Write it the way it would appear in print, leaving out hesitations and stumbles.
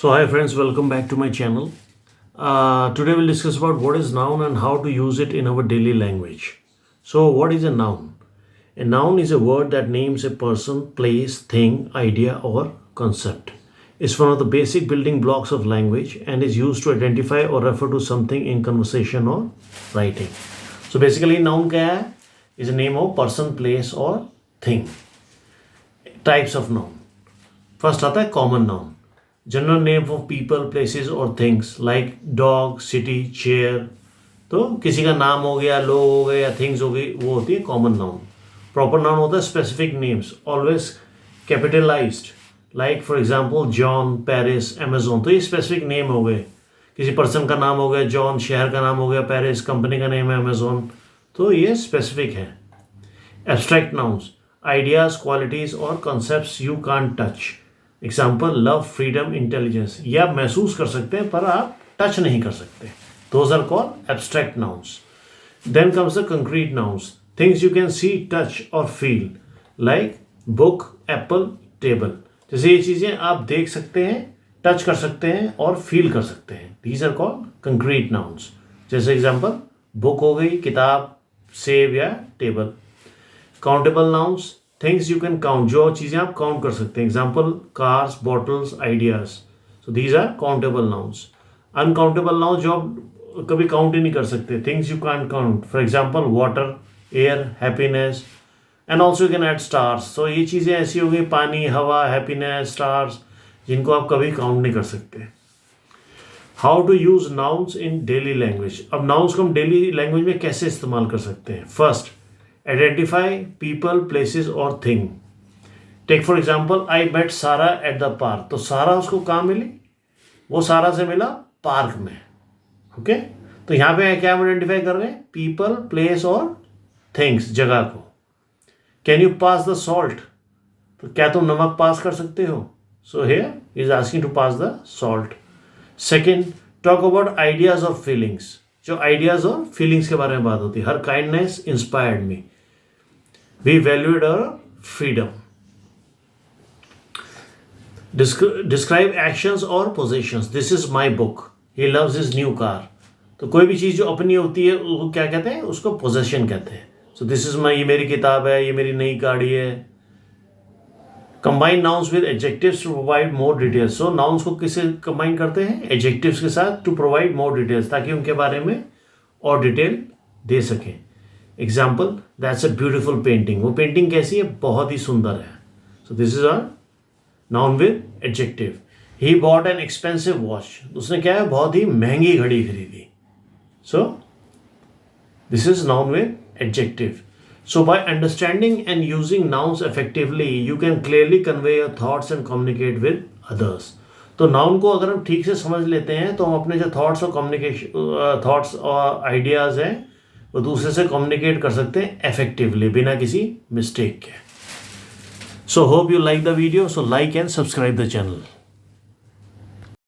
So hi friends, welcome back to my channel. Today we'll discuss about what is noun and how to use it in our daily language. So what is a noun? A noun is a word that names a person, place, thing, idea or concept. It's one of the basic building blocks of language and is used to identify or refer to something in conversation or writing. So basically noun क्या है? Is a name of person, place or thing. Types of noun. First आता है common noun. General name of people places और things like dog city chair. तो किसी का नाम हो गया, लोग हो गए या थिंग्स हो गई, वो होती है कॉमन नाउन. प्रॉपर नाउन होता है specific names always capitalised, like for example John, Paris, Amazon. तो ये स्पेसिफिक नेम हो गए. किसी पर्सन का नाम हो गया जॉन, शहर का नाम हो गया पेरिस, कंपनी का नेम है अमेजोन. तो ये स्पेसिफिक है. एब्स्ट्रैक्ट नाउन्स, आइडियाज, क्वालिटीज और concepts you can't touch. Example love, freedom, intelligence. ये आप महसूस कर सकते हैं पर आप टच नहीं कर सकते. Those are called abstract nouns. Then comes the concrete nouns, things you can see, touch और feel, like book, apple, table. जैसे ये चीज़ें आप देख सकते हैं, टच कर सकते हैं और फील कर सकते हैं. These are called concrete nouns. जैसे एग्जाम्पल बुक हो गई, किताब, सेब या table. Countable nouns, things you can count, जो चीज़ें आप काउंट कर सकते हैं. Example cars, bottles, ideas. So these are countable nouns. Uncountable nouns जो आप कभी काउंट ही नहीं कर सकते, things you can count. For example water, air, happiness and also you can add stars. So ये चीज़ें ऐसी हो गई, पानी, हवा, हैप्पीनेस, स्टार्स, जिनको आप कभी काउंट नहीं कर सकते. How to use nouns in daily language. अब नाउन्स को हम डेली लैंग्वेज में कैसे इस्तेमाल कर सकते हैं. फर्स्ट, आइडेंटिफाई पीपल, प्लेसेस और thing. Take for example I met Sara at the park. तो सारा उसको कहाँ मिली? वो सारा से मिला पार्क में. ओके तो यहाँ पे क्या आइडेंटिफाई कर रहे हैं? पीपल, प्लेस और थिंग्स, जगह को. Can you pass the salt. तो क्या तुम नमक पास कर सकते हो? So here is asking to pass the salt. Second, talk about ideas और फीलिंग्स. जो आइडियाज और फीलिंग्स के बारे में बात होती है. Her kindness inspired me. We valued our freedom. Describe actions or possessions. This is my book. He loves his new car. तो कोई भी चीज़ जो अपनी होती है वो क्या कहते हैं? उसको possession कहते हैं. So this is my, ये मेरी किताब है, ये मेरी नई गाड़ी है. Combine nouns with adjectives to provide more details. So nouns को किससे combine करते हैं? Adjectives के साथ to provide more details, ताकि उनके बारे में और डिटेल दे सकें. Example that's a beautiful painting. वो पेंटिंग कैसी है? बहुत ही सुंदर है. So this is a noun with adjective. He bought an expensive watch. उसने क्या है? बहुत ही महंगी घड़ी खरीदी. So this is noun with adjective. So by understanding and using nouns effectively you can clearly convey your thoughts and communicate with others. तो noun को अगर हम ठीक से समझ लेते हैं तो हम अपने जो थॉट्स और कम्युनिकेशन थॉट्स और आइडियाज़ हैं वो दूसरे से कम्युनिकेट कर सकते हैं इफेक्टिवली, बिना किसी मिस्टेक के. So hope you like the video. So like and subscribe the channel.